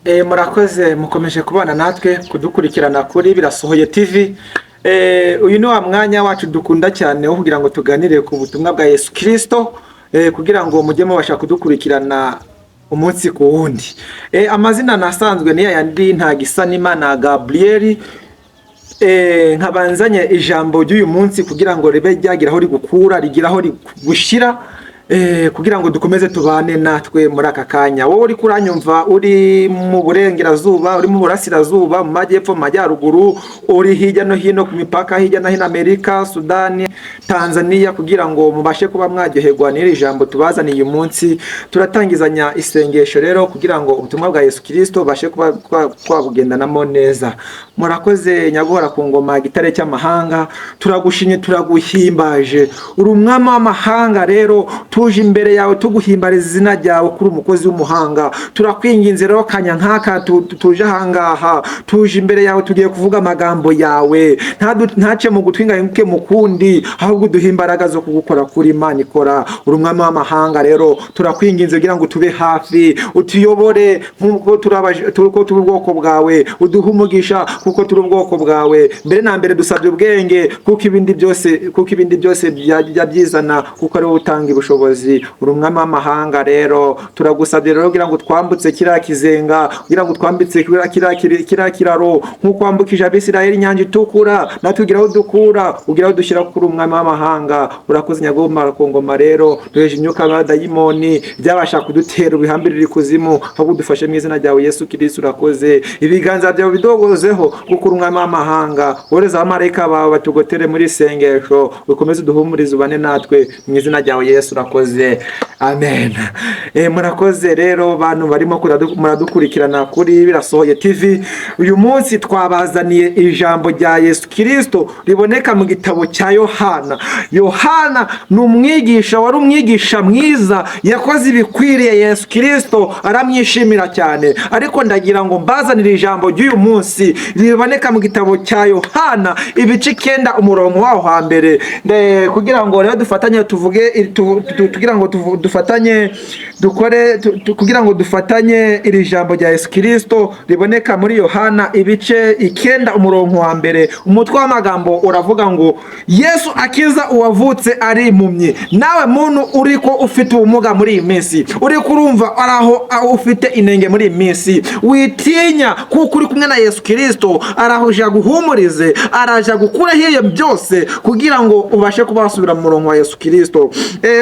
Murakoze mukomeje kubana natwe kudukurikirana kuri Birasohoye TV. Uyu ni wa mwanya wacu dukunda cyane wo kugira ngo tuganire ku butumwa bwa Yesu Kristo, kugira ngo mujye mubasha kudukurikirana umunsi ku wundi. Amazina nasanzwe ni yandi Ntagisanimana Gabriel. Nkabanzanye ijambo ry'uyu munsi kugira ngo ribe ryagiraho rigukura rigiraho rigushira, kugira ngo dukomeze tubane natwe muri aka kanya. Wowe uri kuranyumva uri mu burengerazuba, uri mu burasirazuba, mu majyepfo, mu majyaruguru, uri hirya no hino ku mipaka, hirya no hino Amerika, Sudani, Tanzania, kugira ngo mubashe kuba mwaryoherwa n'iri jambo tubazaniye uyu munsi. Turatangizanya isengesho rero kugira ngo ubutumwa bwa Yesu Kristo bashe kuba twabugendanamo neza. Murakoze Nyaguhora ku ngoma Gitare cy'amahanga, turagushimye turaguhimbaje. Uri umwami w'amahanga rero, tuje imbere yawe tuguhimbariza izina ryawe kuri umukozi w'umuhanga. Turakwinginze rero kanya nkaka tuje ahangaha, tuje imbere yawe tugiye kuvuga amagambo yawe. Ntace mu gutwingaye mukundi, ahubwo duhe imbaraga zo kugukora kuri Imana ikora. Uri umwami w'amahanga rero, turakwinginze kugira ngo tube hafi, utuyobore nk'uko turi ubwoko bwawe, uduhe umugisha kuko turi ubwoko bwawe. Mbere na mbere dusabye ubwenge kuko ibindi byose byizana, kuko ari wowe utanga ubushobozi. Uri umwami w'amahanga rero, turagusabye rero kugira ngo twambutse kiriya kizenga, kugira ngo twambitse kiriya kiraro nk'uko wambukije Abisirayeli inyanja itukura, natwe ugira aho dukura, ugira aho dushyira kuri umwami w'amahanga. Urakoze Nyaguhora ku ngoma rero, duheje imyuka y'abadayimoni byabasha kudutera ubihambirira ikuzimu, ahubwo dufashe mu izina ryawe Yesu Kristo. Urakoze, ibiganza byawe bidogozeho kuko uri umwami w'amahanga. Wohereza abamarayika bawe batugotere muri sengesho, ukomeze uduhumurize ubane natwe mu izina ryawe Yesu. Urakoze, amen. Murakoze rero bantu barimo muradukurikirana kuri Birasohoye TV. Uyu munsi twabazaniye ijambo rya Yesu Kristo riboneka mu gitabo cya Yohana. Yohana ni umwigisha, wari umwigisha mwiza, yakoze ibikwiriye Yesu Kristo aramwishimira cyane. Ariko ndagira ngo mbazanire ijambo ry'uyu munsi riboneka mu gitabo cya Yohana ibice 9 umurongo waho hambere, kugira ngo rero dufatanye tuvuge kugira ngo dufatanye iri jambo rya Yesu Kristo riboneka muri Yohana ibice 9 umurongo wa mbere. Umutwe w'amagambo uravuga ngo Yesu akiza uwavutse ari impumyi. Nawe muntu uri ko ufite ubumuga muri iyi minsi, uri kurumva araho ufite inenge muri iyi minsi, witinya kuko uri kumwe na Yesu Kristo. Arahoja guhumurize, araja gukura hiye byose kugira ngo ubashe kubasubira mu murongo wa Yesu Kristo.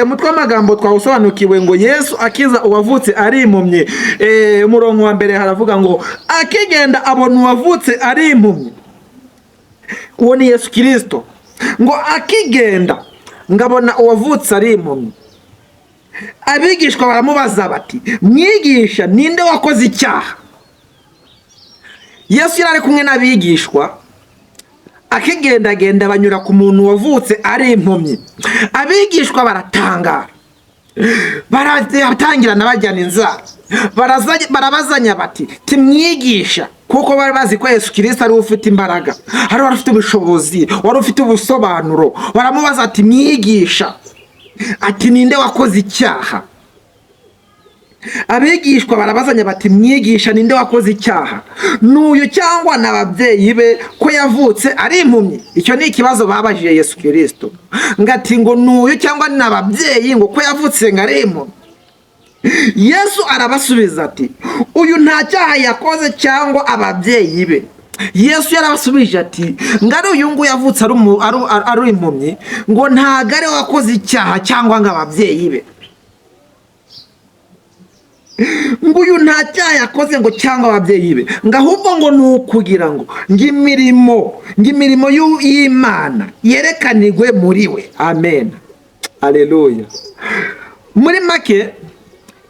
Umutwe w'amagambo twawusobanukiwe ngo Yesu akiza uwavutse ari impumyi. Umurongo wa mbere haravuga ngo akigenda abona uwavutse ari impumyi. Uwo ni Yesu Kristo. Ngo akigenda ngabona uwavutse ari impumyi. Abigishwa baramubaza bati, mwigisha, ninde wakoze icyaha? Yesu yari kumwe n'abigishwa, akigendagenda banyura ku muntu wavutse ari impumyi. Abigishwa baratangara, baratangirana bajyana inzara, barabazanya bati, timwigisha, kuko bari bazi ko Yesu Kristo ari ufite imbaraga, ari wari ufite ubushobozi, wari ufite ubusobanuro. Baramubaza ati, mwigisha, ati ninde wakoze icyaha? Abigishwa barabazanya bati, mwigisha, ninde wakoze icyaha, n'uyu cyangwa n'ababyeyi be ko yavutse ari impumyi? Icyo ni ikibazo babajije Yesu Kristo. Ngati ngo n'uyu cyangwa n'ababyeyi ngo ko yavutse ngo ari impumyi? Yesu arabasubiza ati, uyu nta cyaha yakoze cyangwa ababyeyi be. Yesu yarabasubije ati, ngari uyu ngo yavutse ari impumyi, ngo ntago ari wakoze icyaha cyangwa ngo ababyeyi be. Ngo uyu nta cyaha yakoze ngo cyangwa ababyeyi be, ngahubwo ngo nukugira ngo imirimo y'Imana yerekanirwe muri we. Amen, haleluya. Muri make,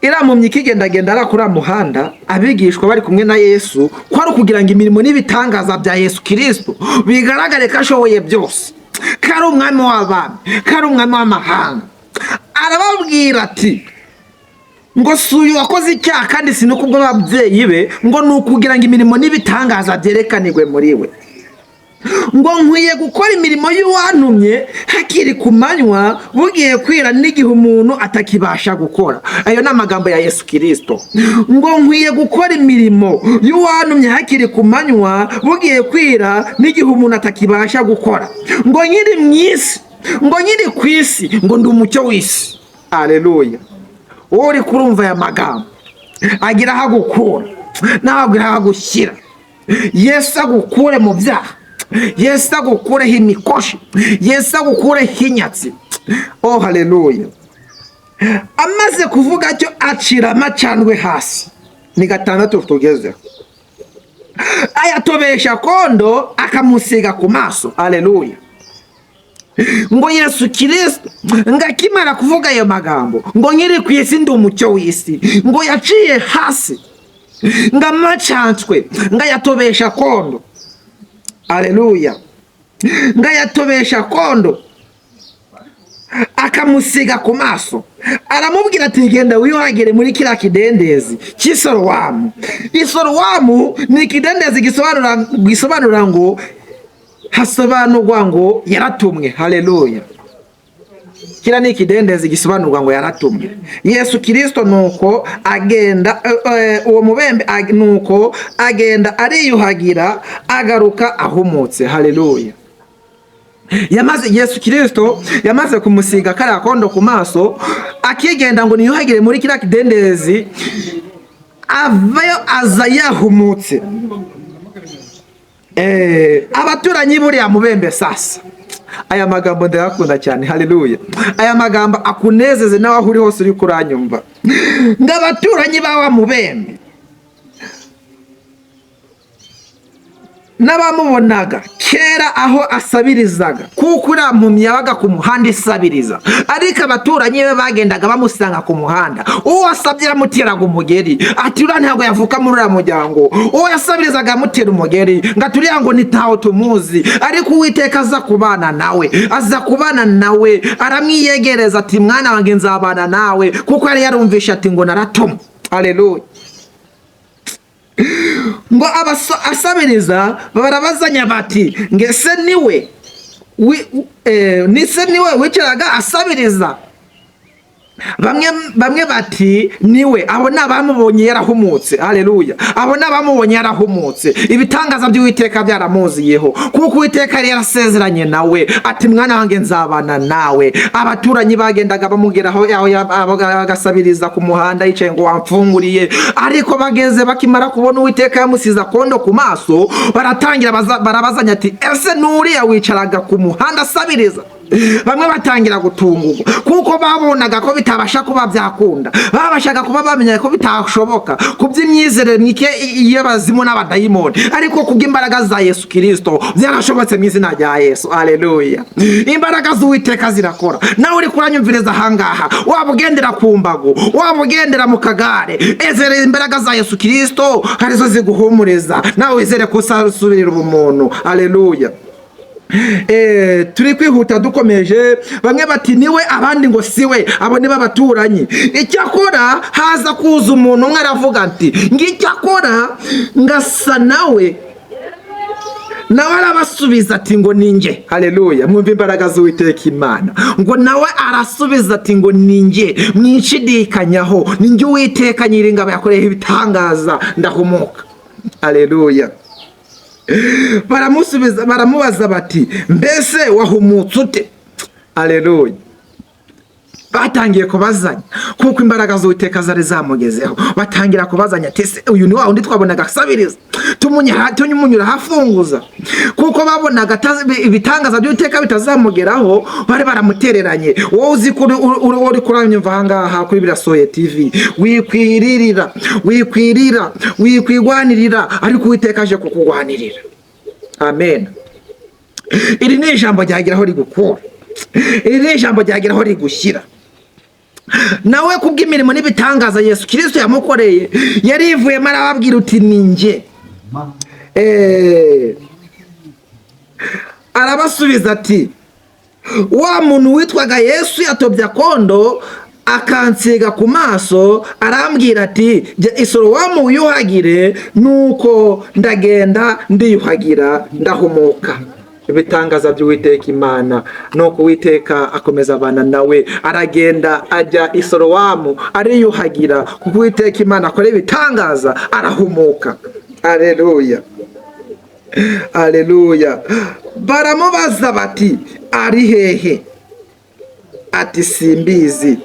irampumyi ikigendagenda ari kuri muhanda, abigishwa bari kumwe na Yesu, ko ari kugira ngo imirimo n'ibitangaza bya Yesu Kristo bigaragare ko ashoboye byose, ko ari umwami w'abami, ko ari umwami w'amahanga. Arababwira ati, ngo suyu wakoze icyaha kandi si nuko ubwo ababyeyi be, ngo nukugira ngo imirimo n'ibitangaza byerekanirwe muri we. ngo nkwiye gukora imirimo y'uwantumye hakiri ku manywa, bugiye kwira n'igihe umuntu atakibasha gukora. Ayo ni amagambo ya Yesu Kristo. Ngo nkwiye gukora imirimo y'uwantumye hakiri ku manywa, bugiye kwira n'igihe umuntu atakibasha gukora. Ngo nyiri mu isi, ngo nyiri ku isi, ngo ndi umucyo w'isi. Haleluya. Wowe uri kurumva aya magambo, agira aho agukura ntabwo agira aho agushyira. Yesu agukure mu byaha, Yesu agukureho imikoshi, Yesu agukureho inyatsi. Oh haleluya. Amaze kuvuga cyo acira amacandwe hasi. Ni 6 tugezeho. Ayatobesha kondo akamusiga ku maso. Haleluya. Ngo Yesu Kristo ngakimara kuvuga ayo magambo, ngo nyiri ku isi ndi umucyo w'isi, ngo yaciye hasi ngamacanswe ngayatobesha kondo. Haleluya. Ngayatobesha kondo akamusiga ku maso. Aramubwira ati genda wiyuhagire muri kiriya kidendezi cy'Isorowamu. Isorowamu ni ikidendezi gisobanura ngo, hasobanurwa ngo yaratumwe. Haleluya. Kira ni ikidendezi gisobanurwa ngo yaratumwe. Yesu Kristo nuko agenda uwo mubembe nuko agenda ariyuhagira agaruka ahumutse. Haleluya. Yesu Kristo yamaze kumusiga kariya kondo ku maso, akigenda ngo niyuhagire muri kiriya kidendezi, avayo aza yahumutse. Abaturanyi buriya mubembe sasa. Aya magambo ndayakunda cyane. Haleluya. Aya magambo akunezeze nawe aho uri hose uri kuranyumva. Ngabaturanyi bawa mubembe n'abamubonaga kera aho asabirizaga, kuko uriya mpumyi yabaga ku muhanda isabiriza, ariko abaturanyi be bagendaga bamusanga ku muhanda. Uwo asabye yamuteraga umugeri, ati uriya ntabwo yavuka muri uriya muryango. Uwo yasabirizaga amutera umugeri, ngo turiya ngo nitaho tumuzi, ariko Uwiteka aza kubana nawe, aza kubana nawe, aramwiyegereza ati mwana wanjye nzabana nawe, kuko yari yarumvisha ati ngo naratumwe. Haleluya. Ngo asabiriza barabazanya bati ngese niwe wicaraga asabiriza? Bamwe bati niwe. Abo nabamubonye yarahumutse. Haleluya. Abo nabamubonye yarahumutse. Ibitangaza by'Uwiteka byaramuziyeho, kuko Uwiteka yari yarasezeranye nawe ati mwana wanjye nzabana nawe. Abaturanyi bagendaga bamugeraho agasabiriza ku muhanda yicaye ngo wamfunguriye, ariko bageze bakimara kubona Uwiteka yamusiza kondo ku maso, baratangira barabazanya ati ese nuriya wicaraga ku muhanda asabiriza? Bamwe batangira gutungurwa, kuko babonaga ko bitabasha kuba byakunda. Babashaga kuba bamenya ko bitashoboka kuby'imyizerere mike y'abazimu n'abadayimoni, ariko kubw'imbaraga za Yesu Kristo byarashobotse mu izina rya Yesu. Haleluya. Imbaraga z'Uwiteka zirakora. Nawe uri kuranyumviriza ahangaha, waba ugendera ku mbago, waba ugendera mu kagare, ezere imbaraga za Yesu Kristo arizo ziguhumuriza, nawe wizere ko usubirira ubumuntu. Haleluya. Turi kwihuta dukomeje. Bamwe bati niwe, abandi ngo siwe. Abo ni babaturanyi. Icyakora haza kuza umuntu umwe aravuga ati ngicyakora ngasa nawe arabasubiza ati ngo ninjye. Haleluya. Mwumva imbaraga z'Uwiteka Imana. Ngo nawe arasubiza ati ngo ninjye, mwinshidikanyaho, ninjye Uwiteka Nyiringabo yakoreyeho ibitangaza ndahumuka. Haleluya. Baramubaza bati mbese wahumutse ute? Haleluya. Batangiye kubazanya, kuko imbaraga z'Uwiteka zari zamugezeho. Batangira kubazanya ati uyu ni wa undi twabonaga asabiriza, tumunyura hafunguza, kuko babonaga ibitangaza by'Uwiteka bitazamugeraho. Bari baramutereranye. Wowe uzi ko uri kuranyumva ahangaha kuri Birasohoye TV, wikwigwanirira, ariko Uwiteka aje kukugwanirira. Amen. Iri ni ijambo ryageraho rigukura. Iri ni ijambo ryageraho rigushyira. Nawe kubw'imirimo n'ibitangaza Yesu Kristo yamukoreye, yarivuyemo arababwira uti ninjye. Arabasubiza ati wa muntu witwaga Yesu yatobya kondo akansiga ku maso, arambwira ati jya i Sorowamu wiyuhagire, nuko ndagenda ndiyuhagira ndahumuka. Ibitangaza by'Uwiteka Imana. Nuko Uwiteka akomeza abana nawe, aragenda ajya i Sorowamu ariyuhagira, kuko Uwiteka Imana akora ibitangaza, arahumuka. Aleluya, aleluya. Baramubaza bati ari hehe? Ati simbizi.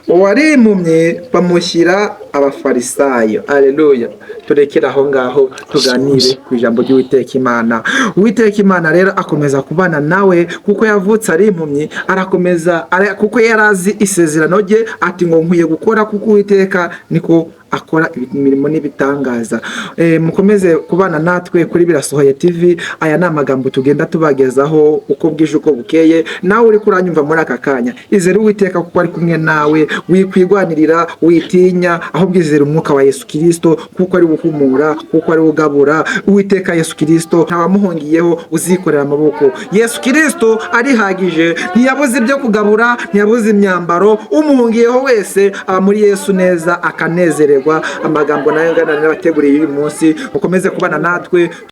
Uwari impumyi bamushyira abafarisayo. Aleluya. Turekere aho ngaho tuganire ku ijambo ry'Uwiteka Imana. Uwiteka Imana rero akomeza kubana nawe, kuko yavutse ari impumyi, arakomeza kuko yarazi isezerano rye, ati ngo nkwiye gukora kuko Uwiteka niko akora imirimo n'ibitangaza. Mukomeze kubana natwe kuri Birasohoye TV. Aya ni amagambo tugenda tubagezaho uko bwije uko bukeye. Nawe uri kuranyumva muri aka kanya, izere Uwiteka kuko ari kumwe nawe, wikwigwanirira, witinya, ahubwo izere umwuka wa Yesu Kristo, kuko ari uhumura, kuko ari ugabura. Uwiteka Yesu Kristo ntawamuhungiyeho, uzikorera amaboko. Yesu Kristo arihagije, ntiyabuze ibyo kugabura, ntiyabuze imyambaro. Umuhungiyeho wese aba muri Yesu neza, akanezererwa. Amagambo nayo ngana nabateguriye uyu munsi. Mukomeze kubana natwe.